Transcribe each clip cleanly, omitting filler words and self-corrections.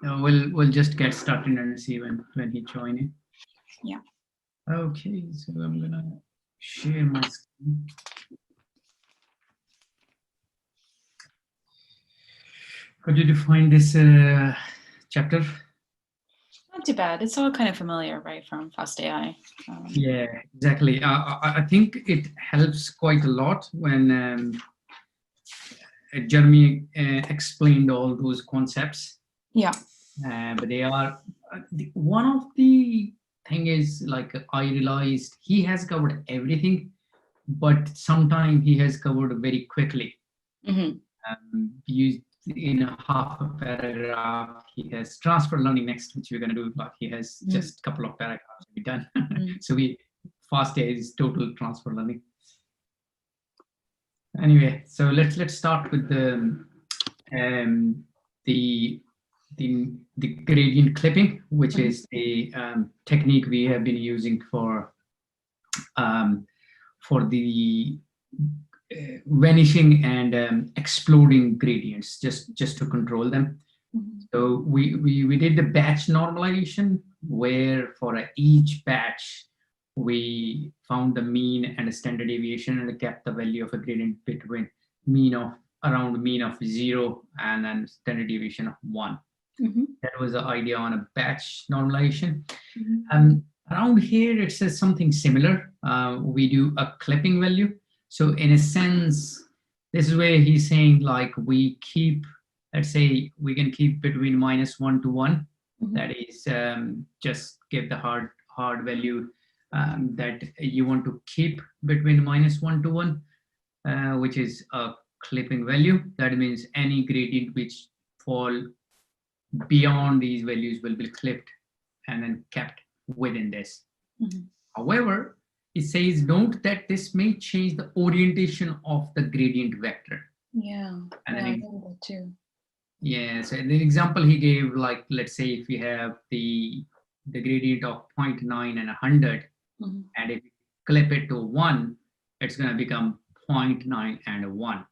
We'll just get started and see when he joins in. Yeah. Okay, so I'm gonna share my screen. How did you find this chapter? Not too bad. It's all kind of familiar, right, from Fast AI. Yeah, exactly. I think it helps quite a lot when Jeremy explained all those concepts. Yeah. But they are one of the thing is, like, I realized he has covered everything, but sometimes he has covered very quickly. Mm-hmm. In a half a paragraph, he has transfer learning next, which we're going to do, but he has just a couple of paragraphs to be done. So Fast AI is total transfer learning. Anyway, so let's start with the gradient clipping, which is a technique we have been using for the vanishing and exploding gradients, just to control them. So we did the batch normalization, where for each batch we found the mean and the standard deviation and kept the value of a gradient between around mean of 0 and then standard deviation of 1. That was the idea on a batch normalization. Around here it says something similar. We do a clipping value. So in a sense, this is where he's saying, like, we keep, let's say we can keep between -1 to 1. That is just give the hard value that you want to keep between -1 to 1, which is a clipping value. That means any gradient which fall beyond these values will be clipped and then kept within this. However, it says note that this may change the orientation of the gradient vector. Yeah, and I know that too. Yeah, so the example he gave, like, let's say if we have the gradient of 0.9 and 100, and if you clip it to 1, it's going to become 0.9 and 1.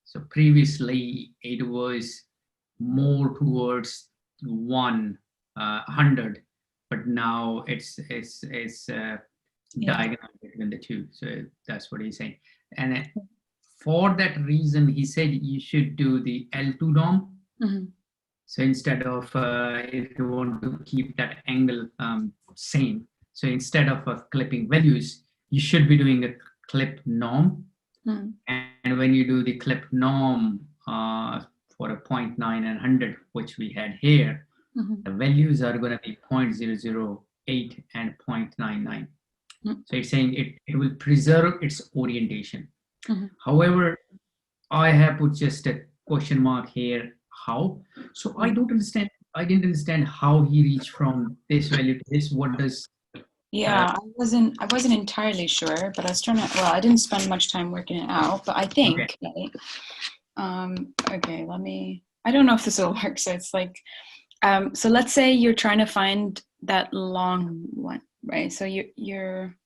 So previously it was more towards 100, but now it's diagonal between the two. So that's what he's saying. And for that reason, he said you should do the L2 norm. So instead of, if you want to keep that angle same, so instead of clipping values, you should be doing a clip norm. And when you do the clip norm for a 0.9 and 100, which we had here, the values are going to be 0.008 and 0.99. So it's saying it will preserve its orientation. However, I have put just a question mark here. How? So I don't understand. I didn't understand how he reached from this value to this. What does? Yeah, I wasn't entirely sure, but I was trying to. Well, I didn't spend much time working it out, but I think. Okay. Okay. Let me. I don't know if this will work. So it's like. So let's say you're trying to find that long one, right? So you're.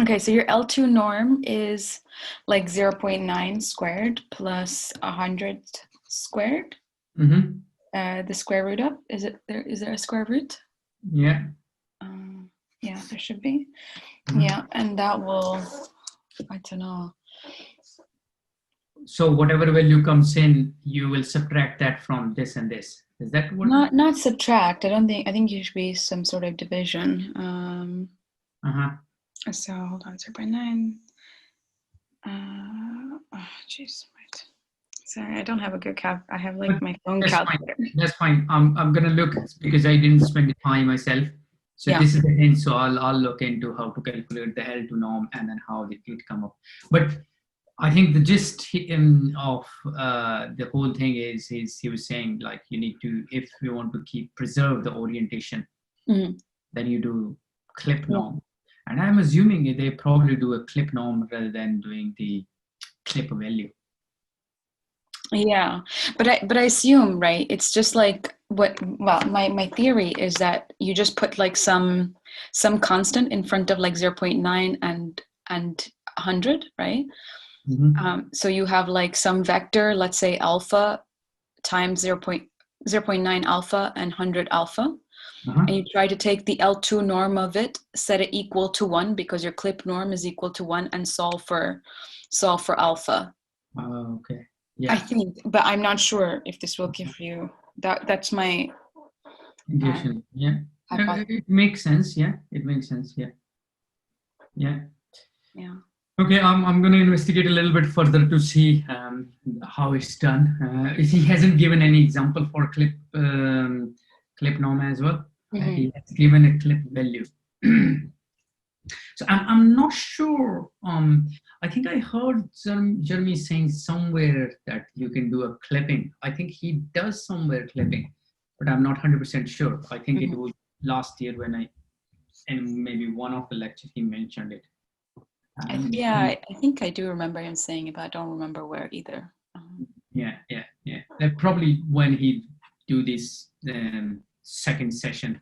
Okay, so your L2 norm is like 0.9 squared plus 100 squared. The square root up, is there a square root? Yeah. Yeah, there should be. Yeah, and that will, I don't know. So whatever value comes in, you will subtract that from this and this. Is that what? Not subtract. I think it should be some sort of division. So hold on, 0.9. Oh, jeez, wait. Sorry, I don't have a good calc. I have like my phone calculator. That's fine. I'm gonna look because I didn't spend the time myself. So this is the hint. So I'll look into how to calculate the L2 norm and then how it come up. But I think the gist of the whole thing is he was saying, like, you need to, if you want to preserve the orientation, then you do clip norm. And I'm assuming they probably do a clip norm rather than doing the clip value. Yeah, but I assume, right, it's just like my theory is that you just put like some constant in front of like 0.9 and 100, right? So you have like some vector, let's say alpha times 0.9 alpha and 100 alpha. And you try to take the L2 norm of it, set it equal to 1 because your clip norm is equal to 1, and solve for alpha. Okay. Yeah. I think, but I'm not sure if this will give you that. That's my intuition. Yeah. It makes sense. Yeah. It makes sense. Yeah. Yeah. Yeah. Okay, I'm going to investigate a little bit further to see how it's done. If he hasn't given any example for clip norm as well, he has given a clip value. So I'm not sure. I think I heard Jeremy saying somewhere that you can do a clipping. I think he does somewhere clipping, but I'm not 100% sure. I think it was last year when and maybe one of the lectures he mentioned it. I think I do remember him saying it, but I don't remember where either. Yeah. Probably when he do this second session,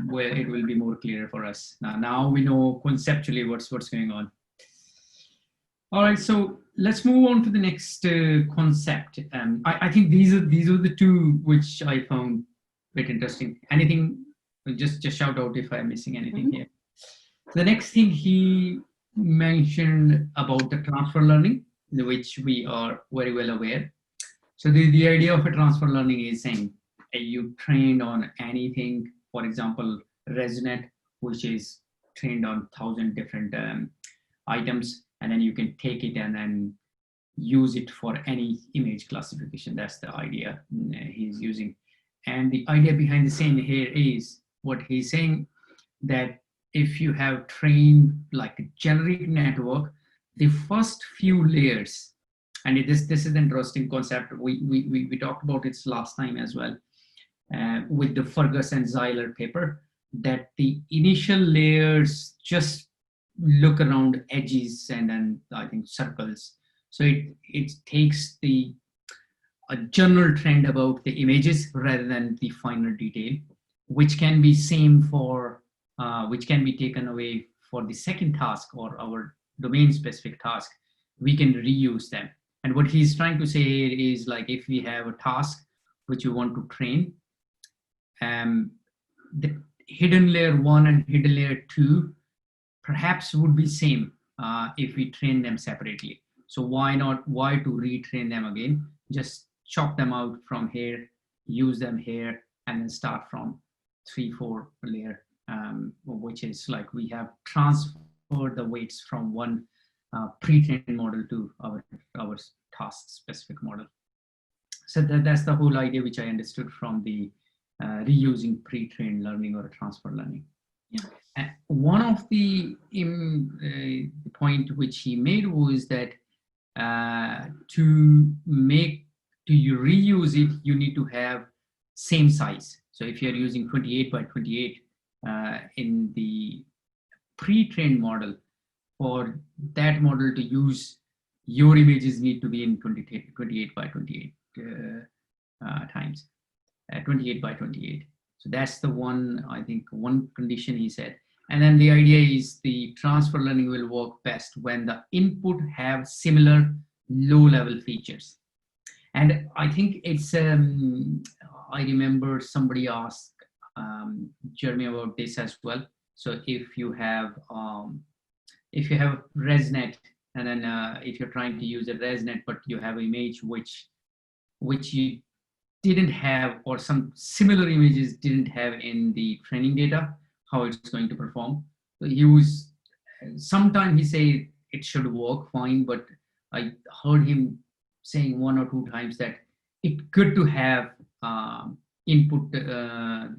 where it will be more clear for us. Now we know conceptually what's going on. All right, so let's move on to the next concept. I think these are the two which I found quite interesting. Anything? Just shout out if I'm missing anything here. The next thing he mentioned about the transfer learning, which we are very well aware. So the idea of a transfer learning is saying you trained on anything, for example, ResNet, which is trained on 1,000 different items, and then you can take it and then use it for any image classification. That's the idea he's using. And the idea behind the same here is what he's saying, that if you have trained like a generic network, the first few layers, and this is an interesting concept. We talked about it last time as well with the Fergus and Zeiler paper, that the initial layers just look around edges and then I think circles. So it takes a general trend about the images rather than the finer detail, which can be same for which can be taken away for the second task or our domain specific task. We can reuse them. And what he's trying to say here is, like, if we have a task which you want to train, the hidden layer 1 and hidden layer 2 perhaps would be same if we train them separately. So why to retrain them again? Just chop them out from here, use them here, and then start from 3-4 layer, which is like we have transferred the weights from one pre-trained model to our task specific model. So that's the whole idea which I understood from the reusing pre-trained learning or transfer learning. Yeah. One of the point which he made was that to reuse it, you need to have same size. So if you're using 28 by 28 in the pre-trained model, for that model to use, your images need to be in 28 by 28 times, 28 by 28. So that's the one, I think, one condition he said. And then the idea is the transfer learning will work best when the input have similar low-level features. And I think it's, I remember somebody asked Jeremy about this as well. So if you have ResNet, and then if you're trying to use a ResNet, but you have an image which you didn't have, or some similar images didn't have in the training data, how it's going to perform. So sometimes he say it should work fine, but I heard him saying 1 or 2 times that it's good to have input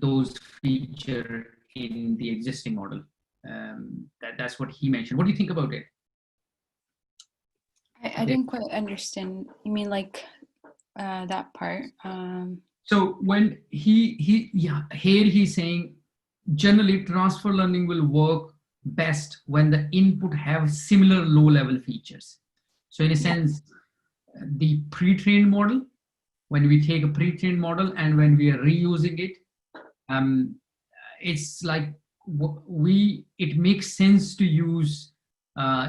those feature in the existing model. That's what he mentioned. What do you think about it? I didn't quite understand. You mean like that part? So when here he's saying generally transfer learning will work best when the input have similar low-level features. So in a sense, the pre-trained model, when we take a pre-trained model and when we are reusing it, it's like it makes sense to use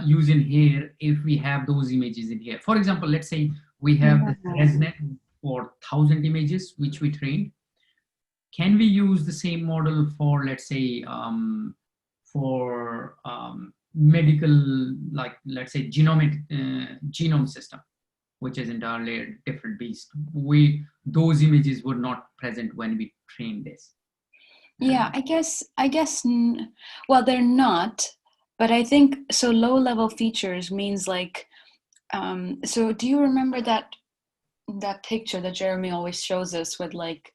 use in here if we have those images in here. For example, let's say we have the ResNet for 1,000 images which we trained. Can we use the same model for, let's say, for medical, like let's say genome system, which is entirely a different beast? Those images were not present when we trained this. Yeah, I guess, well, they're not, but I think, so low level features means like, so do you remember that picture that Jeremy always shows us with like,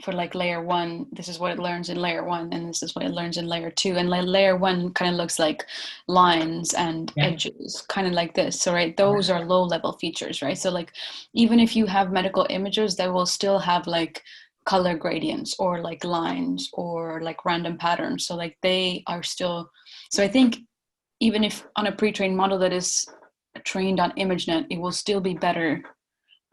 for like layer 1, this is what it learns in layer 1, and this is what it learns in layer 2, and layer 1 kind of looks like lines and edges, kind of like this. So right, those are low level features, right? So like, even if you have medical images, they will still have like color gradients or like lines or like random patterns. So like they are still, so I think even if on a pre-trained model that is trained on ImageNet, it will still be better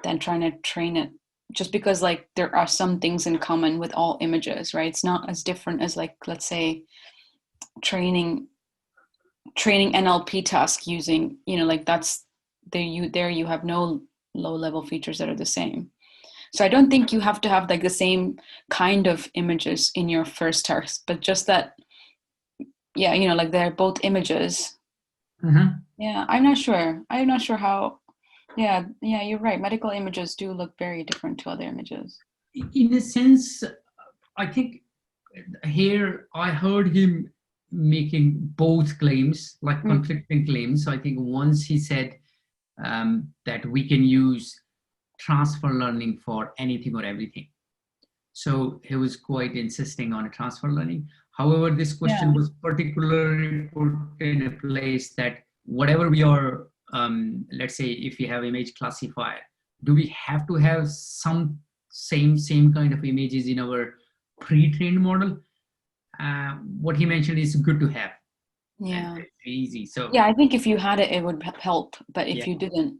than trying to train it, just because like there are some things in common with all images, right? It's not as different as like, let's say, training NLP task using, you know, like that's there you have no low level features that are the same. So I don't think you have to have like the same kind of images in your first task, but just that, yeah, you know, like they're both images. Yeah, I'm not sure how. Yeah, you're right. Medical images do look very different to other images. In a sense, I think here I heard him making both claims, like conflicting claims. So I think once he said that we can use transfer learning for anything or everything. So he was quite insisting on a transfer learning. However, this question was particularly put in a place that whatever we are, let's say if we have image classifier, do we have to have some same kind of images in our pre-trained model? What he mentioned is good to have. Yeah. It's easy. So yeah, I think if you had it, it would help. But if you didn't,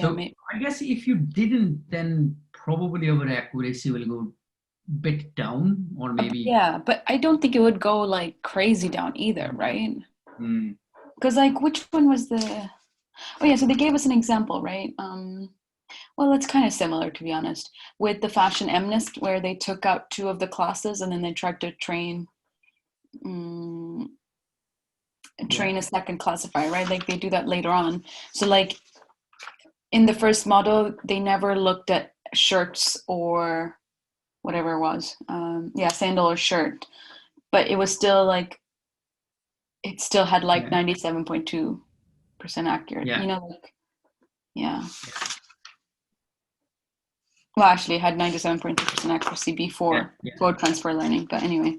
so I guess if you didn't, then probably our accuracy will go bit down, or maybe. Yeah, but I don't think it would go like crazy down either, right? Because like, which one was the? Oh yeah, so they gave us an example, right? Well, it's kind of similar, to be honest, with the fashion MNIST, where they took out 2 of the classes and then they tried to train a second classifier, right? Like they do that later on. So like in the first model, they never looked at shirts or whatever it was. Sandal or shirt, but it was still like, it still had like 97.2% accurate. You know, like, Well, actually, it had 97.2% accuracy before transfer learning. But anyway.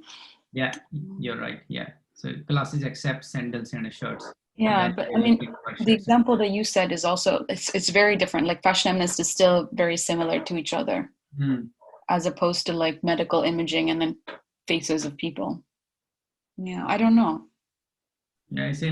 Yeah, you're right. Yeah. So classes accept sandals and shirts. Yeah, but I mean, the example that you said is also, it's very different. Like fashion MNIST is still very similar to each other, as opposed to like medical imaging and then faces of people. Yeah, I don't know. Yeah, it's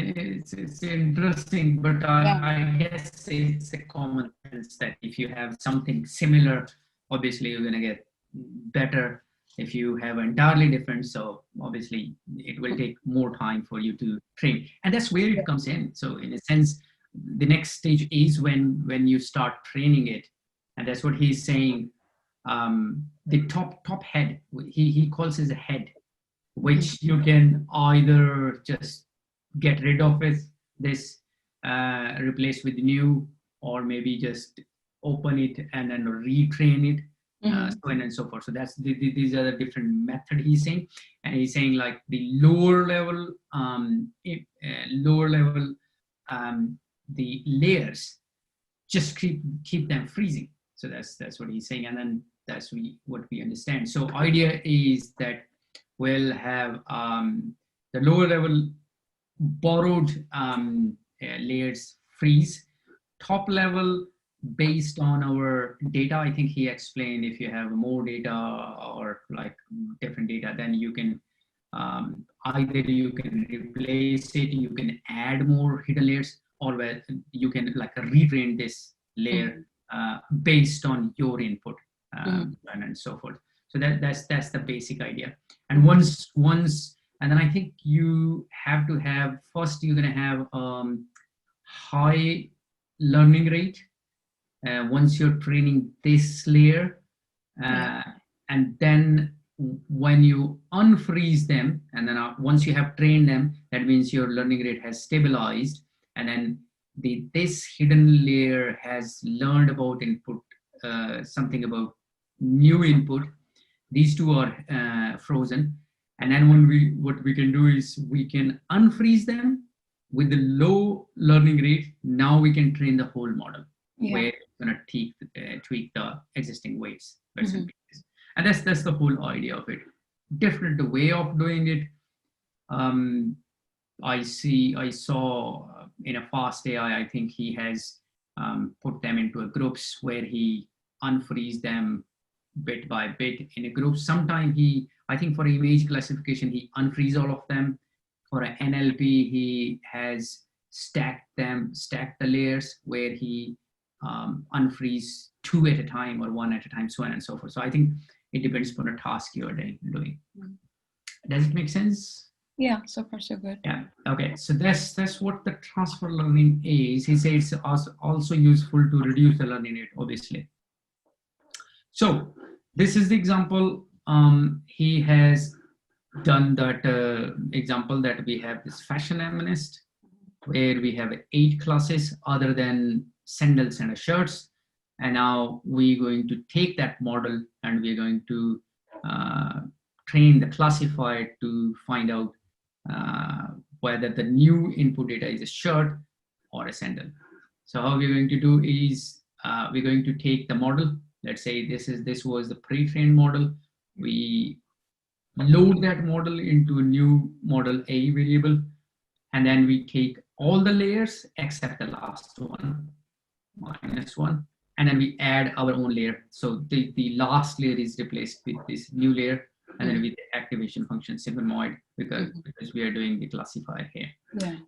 interesting, but I guess it's a common sense that if you have something similar, obviously you're gonna get better. If you have entirely different, so obviously it will take more time for you to train, and that's where it comes in. So in a sense, the next stage is when you start training it, and that's what he's saying. The top head, he calls it a head, which you can either just get rid of this, replace with new, or maybe just open it and then retrain it, so on and so forth. So that's these are the different method he's saying, and he's saying like the lower level, the layers, just keep them freezing. So that's what he's saying, and then that's what we understand. So idea is that we'll have the lower level borrowed layers freeze, top level based on our data. I think he explained if you have more data or like different data, then you can either you can replace it, you can add more hidden layers, or you can like retrain this layer based on your input, and so forth. So that's the basic idea. And once And then I think you have to have, first you're going to have high learning rate once you're training this layer. And then when you unfreeze them, and then once you have trained them, that means your learning rate has stabilized. And then this hidden layer has learned about input, something about new input. These two are frozen. And then what we can do is we can unfreeze them with the low learning rate. Now we can train the whole model, where it's going to tweak the existing weights. And that's the whole idea of it. Different way of doing it. I saw in a fast AI, I think he has put them into a groups where he unfreeze them bit by bit in a group. Sometimes I think for image classification, he unfreeze all of them. For an NLP, he has stacked the layers where he unfreeze 2 at a time or 1 at a time, so on and so forth. So I think it depends upon a task you're doing. Does it make sense? Yeah, so far so good. Yeah. Okay. So that's what the transfer learning is. He says it's also useful to reduce the learning rate, obviously. So this is the example. He has done that example that we have this fashion feminist, where we have 8 classes other than sandals and shirts. And now we're going to take that model and we're going to train the classifier to find out whether the new input data is a shirt or a sandal. So how we're going to do is we're going to take the model. Let's say this was the pre-trained model. We load that model into a new model A variable, and then we take all the layers except the last one, -1, and then we add our own layer. So the last layer is replaced with this new layer, and then with the activation function sigmoid, because we are doing the classifier here.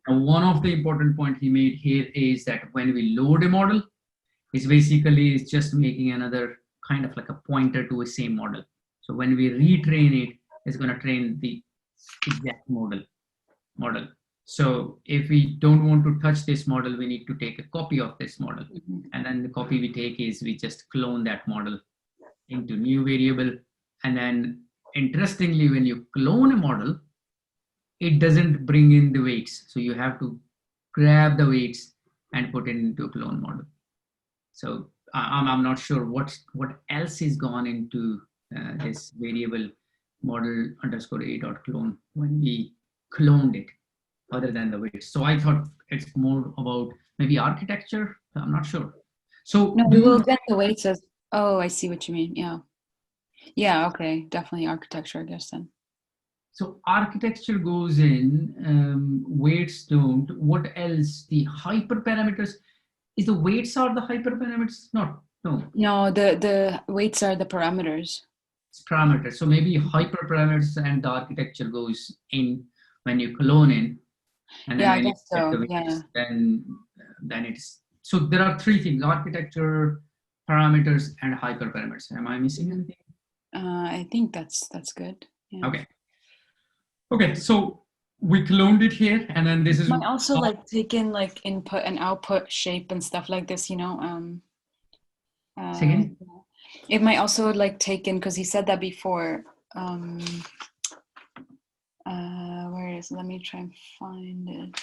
And one of the important point he made here is that when we load a model, it's basically just making another kind of like a pointer to a same model. So when we retrain it, it's going to train the exact model. So if we don't want to touch this model, we need to take a copy of this model. And then the copy we take is we just clone that model into new variable. And then interestingly, when you clone a model, it doesn't bring in the weights. So you have to grab the weights and put it into a clone model. So I'm not sure what else is gone into this variable model _a.clone when we cloned it, other than the weights. So I thought it's more about maybe architecture. I'm not sure. So no, we will get the weights as. Oh, I see what you mean. Yeah. Okay. Definitely architecture, I guess then. So architecture goes in, weights don't. What else? The hyperparameters. Is the weights are the hyperparameters? No. No, the weights are the parameters. It's parameters. So maybe hyperparameters and the architecture goes in when you clone in. And then I guess so. Weights, then it's. So there are 3 things: architecture, parameters, and hyperparameters. Am I missing anything? I think that's good. Yeah. Okay. So we cloned it here, and then this is. Might also like take in like input and output shape and stuff like this, you know. Second? It might also like take in, because he said that before. Where is? Let me try and find it.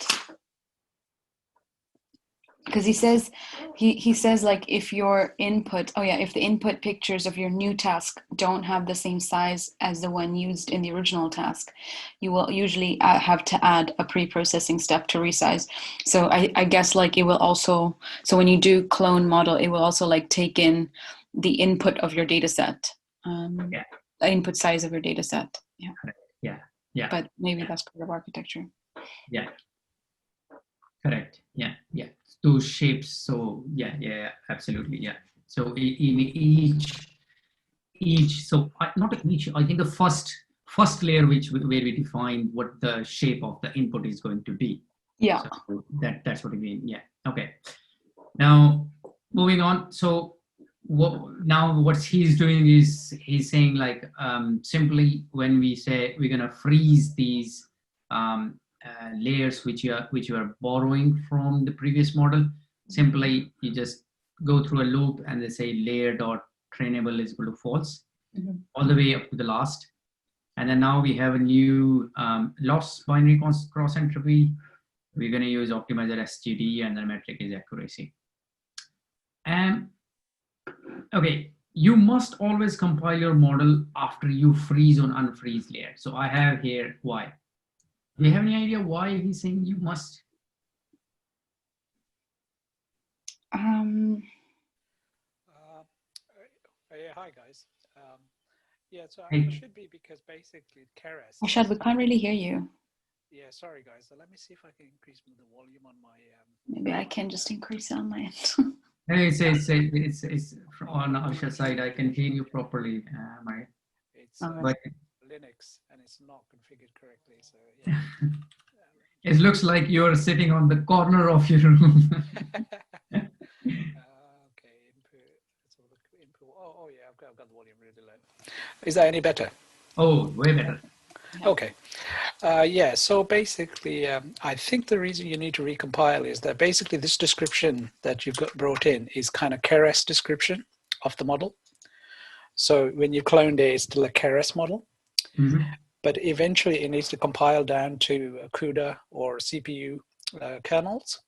Because he says like if your input, if the input pictures of your new task don't have the same size as the one used in the original task, you will usually have to add a pre-processing step to resize. So I guess like it will also, so when you do clone model, it will also like take in the input of your data set, the input size of your data set. Yeah. But maybe that's part of architecture. Yeah. Correct. Yeah. Those shapes. So yeah, absolutely. Yeah. So in each, so not each, I think the first layer where we define what the shape of the input is going to be. Yeah. So that's what I mean. Yeah. Okay. Now moving on. So what he's doing is he's saying like simply when we say we're gonna freeze these layers which you are borrowing from the previous model, simply you just go through a loop and they say layer dot trainable is equal to false all the way up to the last. And then now we have a new loss binary cross entropy. We're going to use optimizer SGD, and the metric is accuracy. And okay, you must always compile your model after you freeze on unfreeze layer. So I have here why. Do you have any idea why he's saying you must? Yeah, hi guys. Yeah, so Hey. it should be because basically Keras. Ashad, we can't really hear you. Yeah, sorry guys. So let me see if I can increase the volume on my. Maybe I can just increase it on my end. It's on Arsha's side. I can hear you properly, Mary. It's But Linux and it's not configured correctly. So yeah. It looks like you're sitting on the corner of your room. Okay, input. Let's have a look. Input. Oh yeah, I've got the volume really low. Is that any better? Oh, way better. Okay. Yeah, so basically, I think the reason you need to recompile is that basically this description that you've got brought in is kind of Keras description of the model. So when you cloned it, it's still a Keras model. But eventually it needs to compile down to CUDA or CPU kernels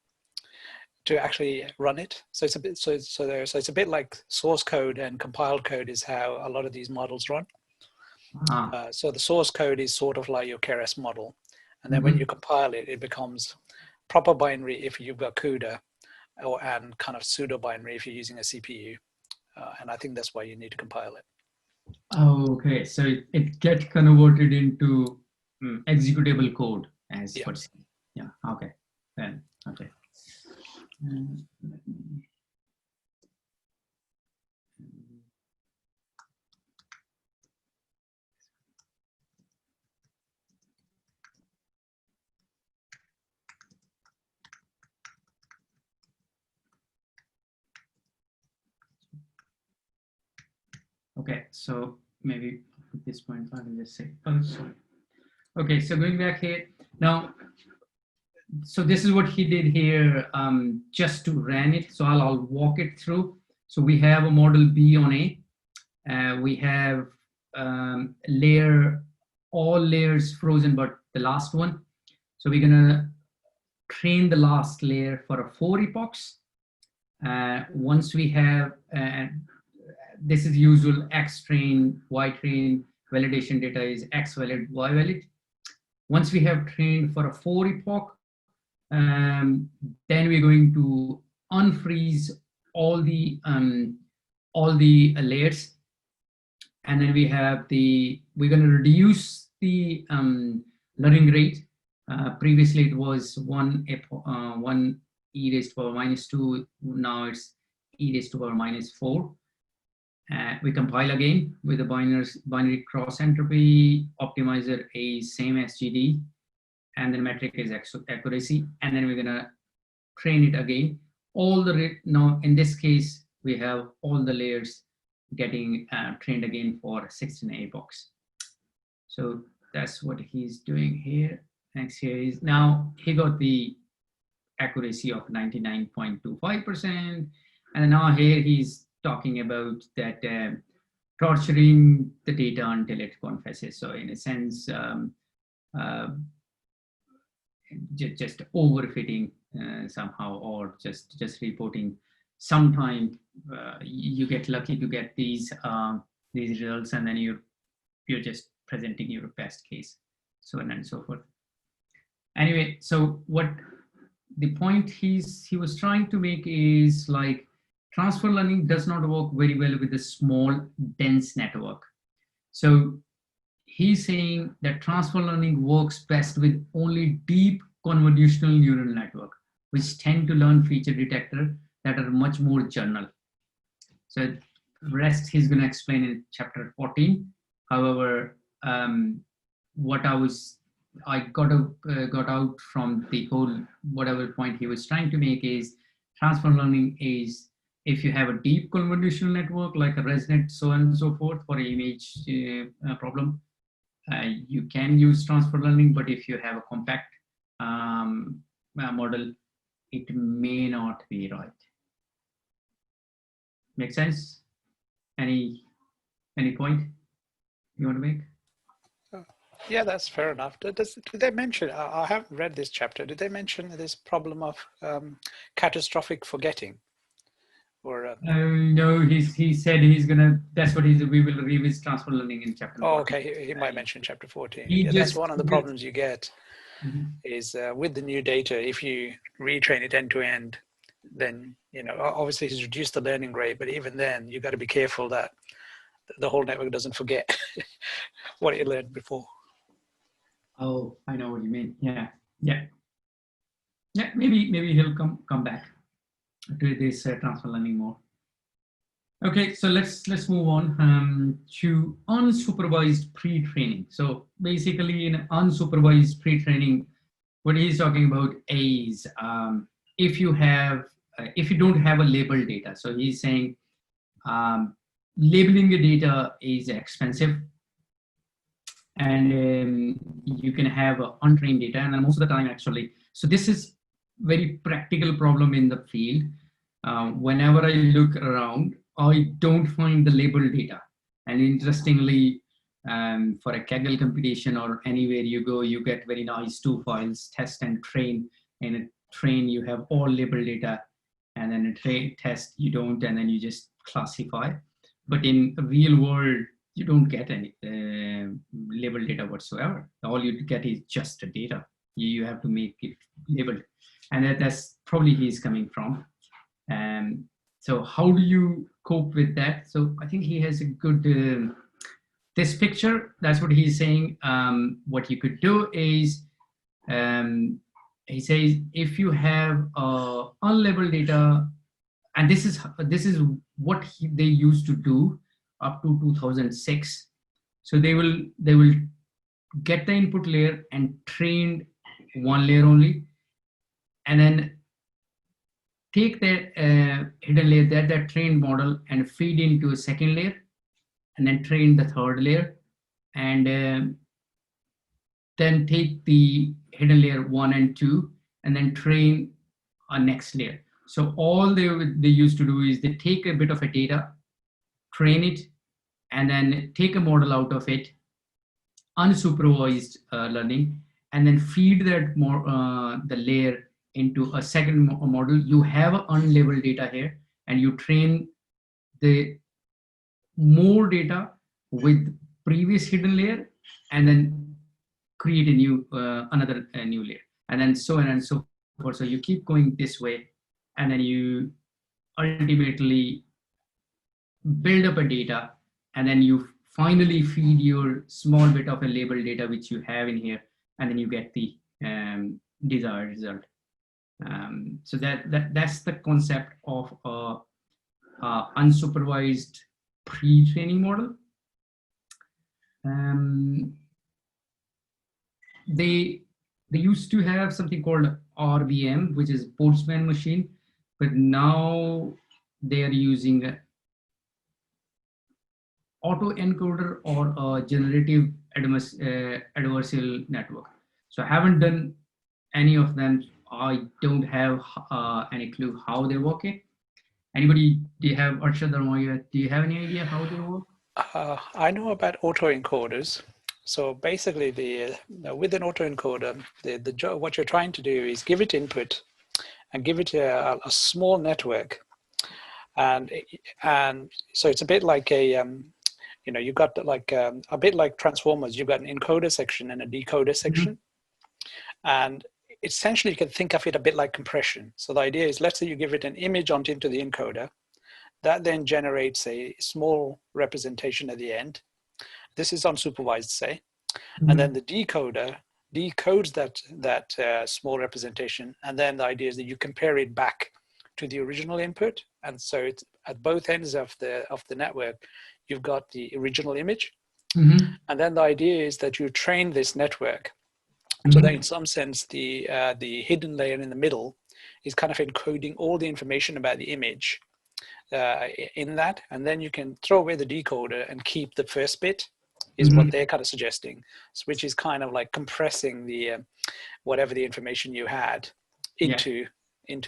to actually run it. So it's a bit so it's a bit like source code and compiled code is how a lot of these models run. So the source code is sort of like your Keras model, and then when you compile it, it becomes proper binary if you've got CUDA, and kind of pseudo binary if you're using a CPU. And I think that's why you need to compile it. Okay, so it gets converted into executable code as Yeah. Yeah. Okay. Then okay. Let me. Okay, so maybe at this point I can just say, oh, sorry. Okay, so going back here now. So this is what he did here, just to run it. So I'll walk it through. So we have a model B on A. We have all layers frozen, but the last one. So we're gonna train the last layer for a 4 epochs. Once we have, this is usual X train, Y train, validation data is X valid, Y valid. Once we have trained for a 4 epoch, then we're going to unfreeze all the layers, and then we're going to reduce the learning rate. Previously it was 1 e raised to power -2. Now it's e raised to power -4. We compile again with the binary cross entropy optimizer, a same SGD, and then metric is accuracy, and then we're gonna train it again. Now in this case we have all the layers getting trained again for 16 epochs. So that's what he's doing here. Next here is now he got the accuracy of 99.25%, and now here he's talking about that torturing the data until it confesses. So in a sense, just overfitting somehow, or just reporting. Sometime you get lucky to get these results, and then you're just presenting your best case, so on and so forth. Anyway, so what the point he was trying to make is like transfer learning does not work very well with a small dense network. So he's saying that transfer learning works best with only deep convolutional neural network, which tend to learn feature detector that are much more general. So rest he's going to explain in chapter 14. However, what I got out from the whole whatever point he was trying to make is transfer learning is If you have a deep convolutional network like a ResNet, so on and so forth, for image problem, you can use transfer learning. But if you have a compact model, it may not be right. Make sense? Any point you want to make? Yeah, that's fair enough. Did they mention, I haven't read this chapter, did they mention this problem of catastrophic forgetting? Or no, he said he's gonna, that's what we will revisit transfer learning in chapter 14. Okay, he might mention chapter 14. He Yeah, just, that's one of the problems you get Mhm. is with the new data, if you retrain it end to end, then, you know, obviously he's reduced the learning rate, but even then you got to be careful that the whole network doesn't forget what it learned before. Oh, I know what you mean. Yeah. Maybe he'll come back to this transfer learning more. Okay, so let's move on to unsupervised pre-training. So basically, in unsupervised pre-training, what he's talking about is if you don't have a labeled data. So he's saying labeling the data is expensive, and you can have untrained data, and then most of the time actually. So this is very practical problem in the field. Whenever I look around, I don't find the labeled data. And interestingly, for a Kaggle computation or anywhere you go, you get very nice 2 files, test and train. In a train, you have all labeled data, and then a test, you don't, and then you just classify. But in a real world, you don't get any labeled data whatsoever. All you get is just the data. You have to make it labeled. And that's probably he's coming from. So how do you cope with that? So I think he has a good, this picture, that's what he's saying. What you could do is, he says, if you have unlabeled data, and this is what they used to do up to 2006. So they will get the input layer and train one layer only, and then take that hidden layer, that trained model, and feed into a second layer, and then train the third layer, and then take the hidden layer 1 and 2, and then train a next layer. So all they used to do is they take a bit of a data, train it, and then take a model out of it, unsupervised learning, and then feed that the layer into a second model. You have unlabeled data here, and you train the more data with previous hidden layer, and then create a new another new layer, and then so on and so forth. So you keep going this way, and then you ultimately build up a data, and then you finally feed your small bit of a labeled data which you have in here, and then you get the desired result. So that's the concept of unsupervised pre-training model. They used to have something called RBM, which is Boltzmann machine, but now they are using autoencoder or a generative adversarial network. So I haven't done any of them. I don't have any clue how they work. Anybody, do you have, Arshad or Moya, do you have any idea how they work? I know about autoencoders. So basically, with an autoencoder, what you're trying to do is give it input and give it a small network, and so it's a bit like a you've got like a bit like transformers. You've got an encoder section and a decoder section, and essentially you can think of it a bit like compression. So the idea is, let's say you give it an image into the encoder, that then generates a small representation at the end. This is unsupervised, say, and then the decoder decodes that small representation, and then the idea is that you compare it back to the original input, and so it's at both ends of the network. You've got the original image, and then the idea is that you train this network. So that in some sense, the hidden layer in the middle is kind of encoding all the information about the image, in that, and then you can throw away the decoder and keep the first bit, is what they're kind of suggesting, which is kind of like compressing the whatever the information you had into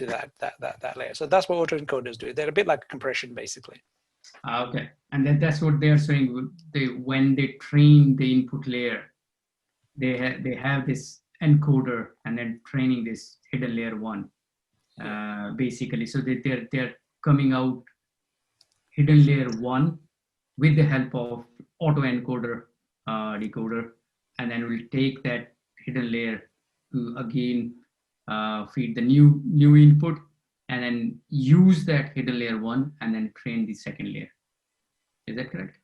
that layer. So that's what autoencoders do. They're a bit like compression, basically. Okay, and that's what they are saying. When they train the input layer, they have this encoder and then training this hidden layer one, basically. So they're coming out hidden layer one with the help of autoencoder decoder, and then we'll take that hidden layer to again feed the new input, and then use that hidden layer one and then train the second layer. Is that correct?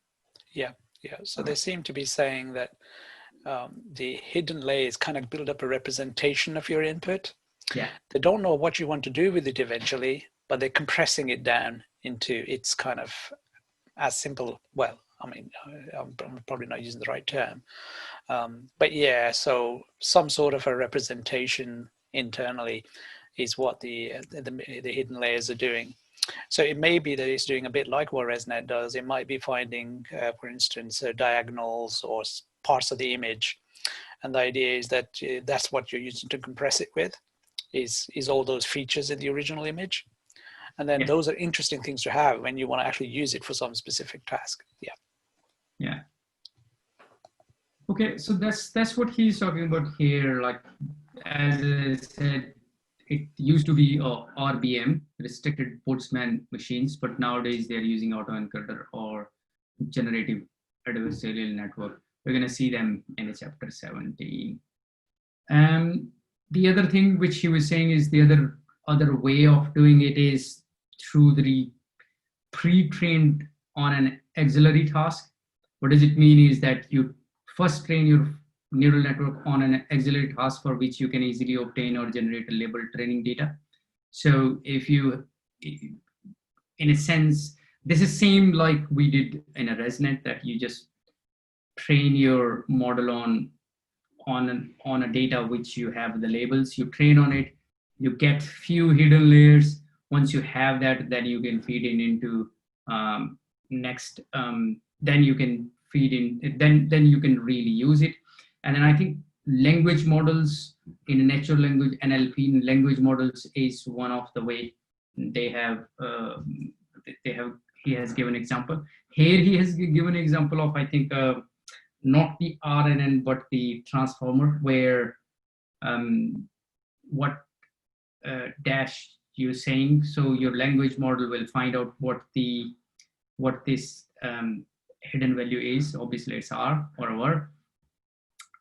Yeah. So they seem to be saying that the hidden layers kind of build up a representation of your input. Yeah. They don't know what you want to do with it eventually, but they're compressing it down into its kind of as simple. Well, I mean, I'm probably not using the right term, but yeah. So some sort of a representation internally is what the hidden layers are doing. So it may be that it's doing a bit like what ResNet does. It might be finding, for instance, diagonals or parts of the image. And the idea is that that's what you're using to compress it with, is all those features in the original image. And then those are interesting things to have when you want to actually use it for some specific task. Yeah. Okay, so that's what he's talking about here. Like, as I said, it used to be RBM, restricted Boltzmann machines, but nowadays they're using autoencoder or generative adversarial network. We're going to see them in chapter 17. The other thing which he was saying is the other way of doing it is through the pre-trained on an auxiliary task. What does it mean is that you first train your neural network on an auxiliary task for which you can easily obtain or generate a labeled training data. So if you, in a sense, this is same like we did in a ResNet, that you just train your model on a data which you have the labels, you train on it, you get few hidden layers. Once you have that, then you can feed into next, then you can feed in, then you can really use it. And then I think language models in a natural language, NLP language models is one of the way they have, he has given example. Here he has given example of, I think, not the RNN, but the transformer, where what dash you're saying. So your language model will find out what this hidden value is. Obviously it's R or whatever.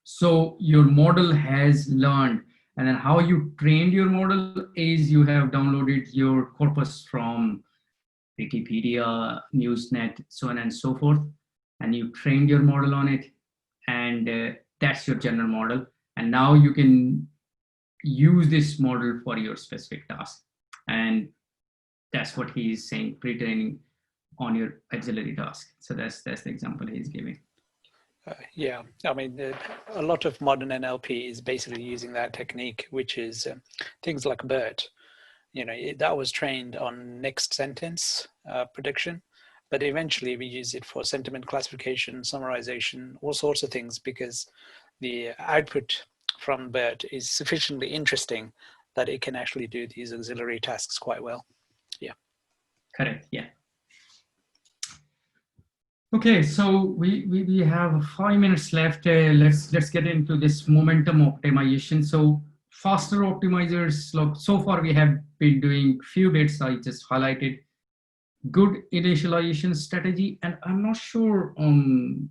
So your model has learned, and then how you trained your model is you have downloaded your corpus from Wikipedia, Newsnet, so on and so forth, and you trained your model on it, and that's your general model. And now you can use this model for your specific task, and that's what he is saying, pre-training on your auxiliary task. So that's the example he's giving. Yeah, I mean, a lot of modern NLP is basically using that technique, which is things like BERT. You know, that was trained on next sentence prediction, but eventually we use it for sentiment classification, summarization, all sorts of things, because the output from BERT is sufficiently interesting that it can actually do these auxiliary tasks quite well. Yeah. Correct. Yeah. Okay, so we have 5 minutes left. Let's get into this momentum optimization. So faster optimizers. Look, so far we have been doing few bits. I just highlighted good initialization strategy, and I'm not sure on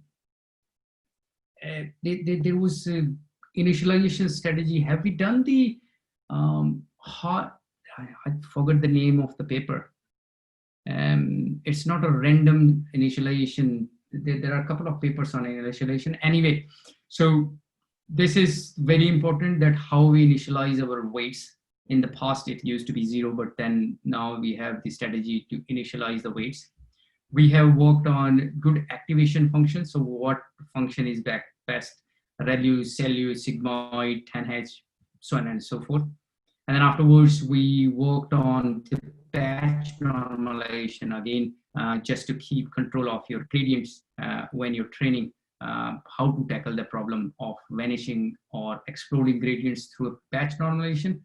there was a initialization strategy. Have we done the I forgot the name of the paper. It's not a random initialization. There are a couple of papers on initialization. Anyway, so this is very important, that how we initialize our weights. In the past, it used to be 0, but then now we have the strategy to initialize the weights. We have worked on good activation functions. So what function is best? ReLU, CeLU, sigmoid, 10H, so on and so forth. And then afterwards, we worked on the batch normalization again, just to keep control of your gradients when you're training how to tackle the problem of vanishing or exploding gradients through a batch normalization.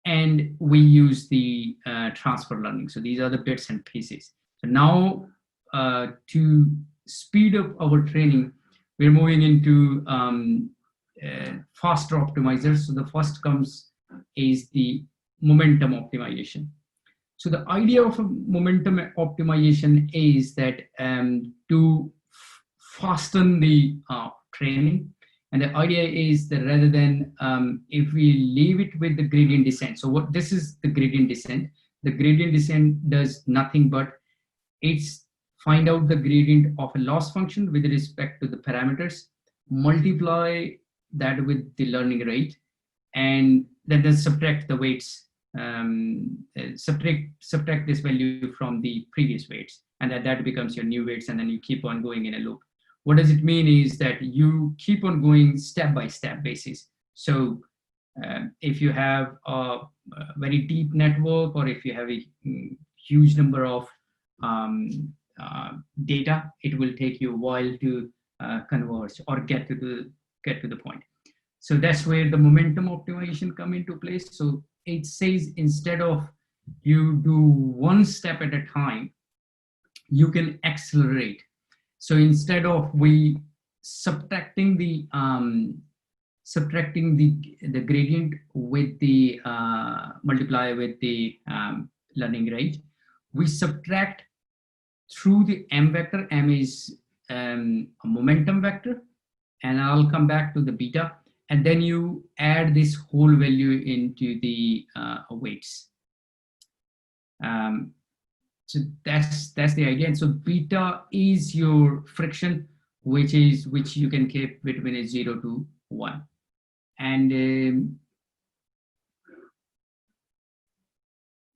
And we use the transfer learning. So these are the bits and pieces. So now to speed up our training, we're moving into faster optimizers. So the first comes is the momentum optimization. So the idea of a momentum optimization is that to fasten the training. And the idea is that rather than if we leave it with the gradient descent. So what this is the gradient descent. The gradient descent does nothing but it's find out the gradient of a loss function with respect to the parameters, multiply that with the learning rate, and then subtract the weights, subtract this value from the previous weights, and that becomes your new weights, and then you keep on going in a loop. What does it mean is that you keep on going step by step basis. So if you have a very deep network, or if you have a huge number of data, it will take you a while to converge or get to the point. So that's where the momentum optimization come into place. So it says instead of you do one step at a time, you can accelerate. So instead of we subtracting the gradient with the multiply with the learning rate, we subtract through the m vector. M is a momentum vector, and I'll come back to the beta, and then you add this whole value into the weights. So that's the idea. And so beta is your friction, which you can keep between a 0 to 1, and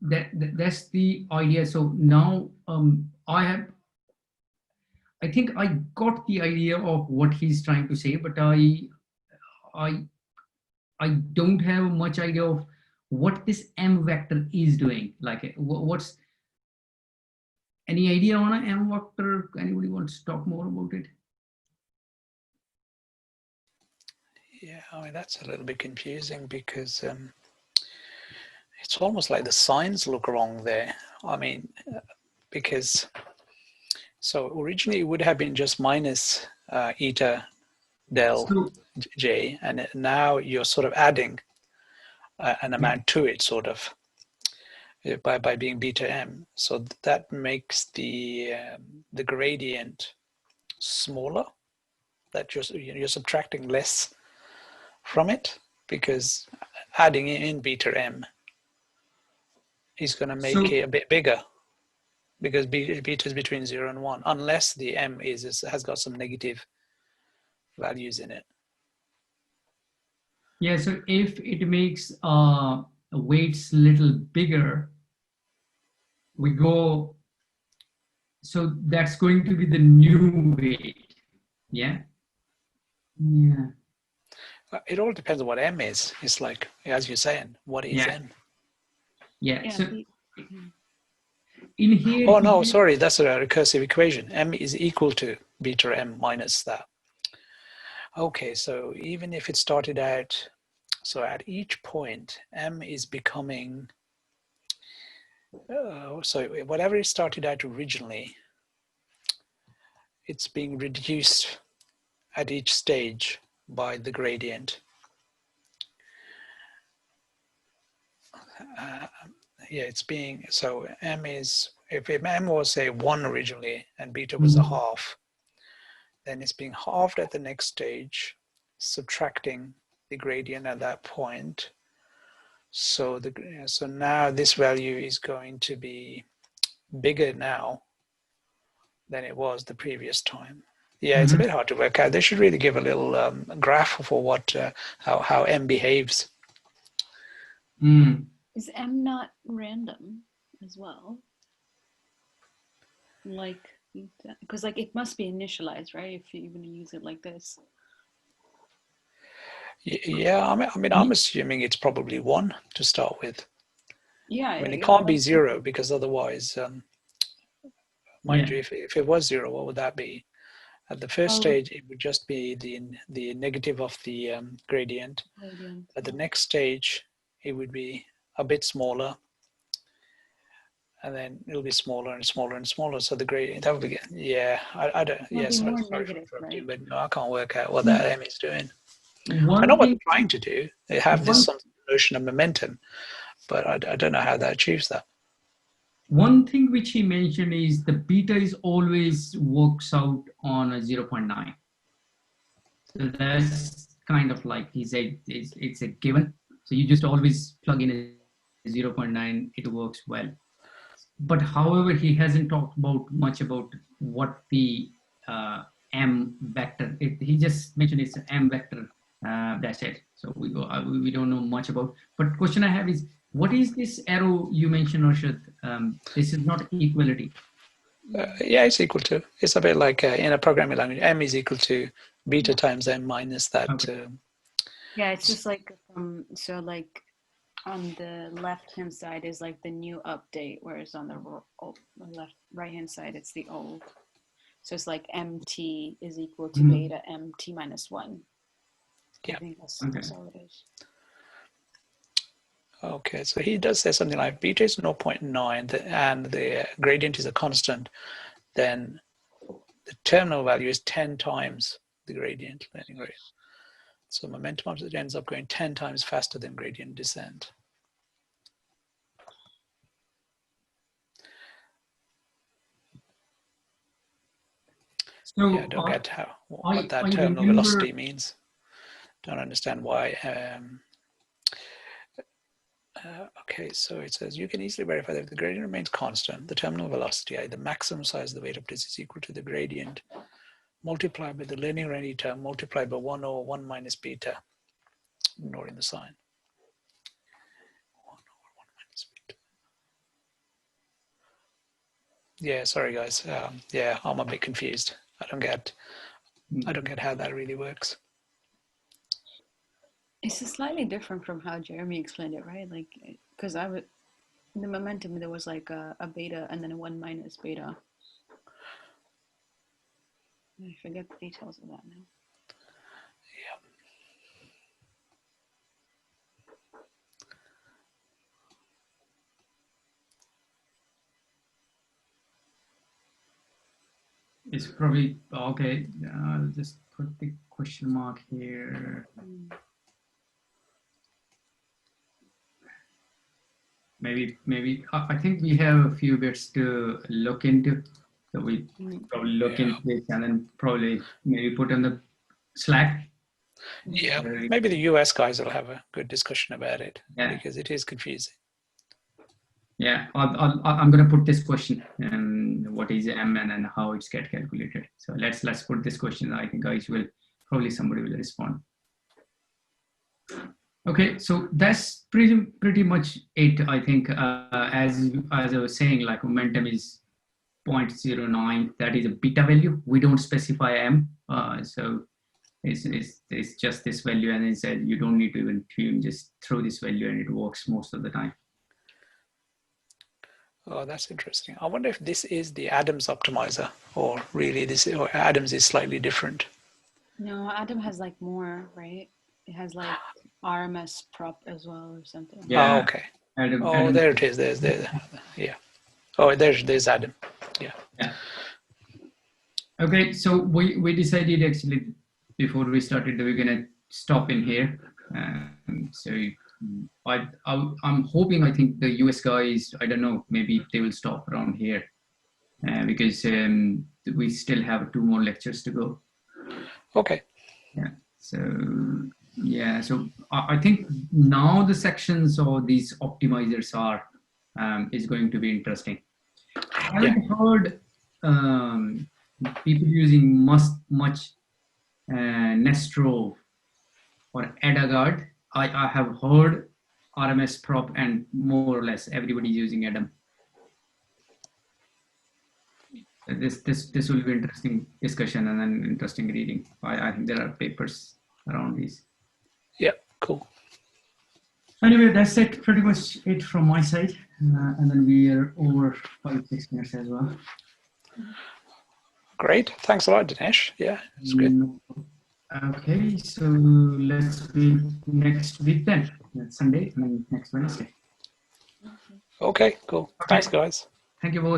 that's the idea. So now I think I got the idea of what he's trying to say, but I don't have much idea of what this m vector is doing. Like, what's any idea on an m vector? Anybody wants to talk more about it? Yeah, I mean, that's a little bit confusing because it's almost like the signs look wrong there. I mean, because so originally it would have been just minus eta del j, and now you're sort of adding an amount to it, sort of by being beta m. So that makes the gradient smaller. That you're subtracting less from it, because adding in beta m is going to make it a bit bigger, because beta is between 0 and 1, unless the m has got some negative values in it. Yeah, so if it makes weights little bigger, we go, so that's going to be the new weight. Yeah. Yeah. It all depends on what m is. It's like, as you're saying, what is m? Yeah. So in here. Oh no, sorry, that's a recursive equation. M is equal to beta m minus that. Okay, so even if it started out, so at each point, m is becoming, so whatever it started out originally, it's being reduced at each stage by the gradient. Yeah, it's being, so m is, if m was say 1 originally and beta was a half, then it's being halved at the next stage, subtracting the gradient at that point. So so now this value is going to be bigger now than it was the previous time. Yeah, it's a bit hard to work out. They should really give a little graph for what how m behaves. Is m not random as well? Like, because like it must be initialized, right? If you're going to use it like this. Yeah, I mean, I'm assuming it's probably 1 to start with. Yeah. I mean, it yeah, can't be that's- 0 because otherwise, mind you, if it was 0, what would that be? At the first Oh. stage, it would just be the negative of the gradient. Gradient, At the yeah. next stage, it would be a bit smaller, and then it'll be smaller and smaller and smaller. So the gradient, that would be, yeah, I don't, It'll yeah, be sorry more for negative, interrupting, right? but no, I can't work out what that M is doing. I know One what they're thing, trying to do. They have this some notion of momentum, but I don't know how that achieves that. one thing which he mentioned is the beta is always works out on a 0.9. So that's kind of like he said, it's a given. So you just always plug in a 0.9, it works well. But however, he hasn't talked about much about what the M vector. He just mentioned it's an M vector. That's it. So we don't know much about. But question I have is, what is this arrow you mentioned, Arshad? This is not equality. Yeah, it's equal to. It's a bit like in a programming language, M is equal to beta times M minus that. Okay. Yeah, it's just like so like on the left hand side is like the new update, whereas on the right hand side it's the old. So it's like MT is equal to beta MT minus 1. Yeah. I think that's all it is. Okay, so he does say something like beta is 0.9 and the gradient is a constant, then the terminal value is 10 times the gradient learning rate. So momentum ends up going 10 times faster than gradient descent. So Yeah, I don't get what that I terminal remember, velocity means. Don't understand why. Okay, so it says you can easily verify that if the gradient remains constant, the terminal velocity, the maximum size of the weight of disk is equal to the gradient multiplied by the linear entity term multiplied by 1 over 1 minus beta, ignoring the sign. 1 over 1 minus beta. Yeah, sorry guys. Yeah, I'm a bit confused. I don't get how that really works. It's slightly different from how Jeremy explained it, right? Like, because in the momentum there was like a beta and then a 1 minus beta. I forget the details of that now. it's probably okay. I'll just put the question mark here. Maybe I think we have a few bits to look into. So we probably look into this and then probably maybe put on the Slack. Yeah, maybe the US guys will have a good discussion about it because it is confusing. Yeah, I'm going to put this question and what is M and how it's get calculated. So let's put this question. I think guys will probably somebody will respond. Okay, so that's pretty much it. I think as I was saying, like momentum is 0.09. That is a beta value. We don't specify M, so it's just this value, and it said you don't need to even tune. Just throw this value, and it works most of the time. Oh, that's interesting. I wonder if this is the Adams optimizer, or really or Adams is slightly different. No, Adam has like more, right? It has like RMS prop as well or something. Yeah. Oh, okay. Adam. There it is. There's yeah. Oh, there's Adam. Yeah. Okay, so we decided actually before we started that we're gonna stop in here. So I'm hoping, I think the US guys, I don't know, maybe they will stop around here because we still have 2 more lectures to go. Okay. Yeah. So so I think now the sections of these optimizers are is going to be interesting. I've heard people using much Nestro or Adagard. I have heard RMS prop and more or less everybody's using Adam. This will be interesting discussion and an interesting reading. I think there are papers around these. Yeah, cool. Anyway, that's it. Pretty much it from my side, and then we are over 5-6 minutes as well. Great. Thanks a lot, Dinesh. Yeah, it's good. Okay, so let's be next week then. That's Sunday and then next Wednesday. Okay, cool. Okay. Thanks, guys. Thank you both.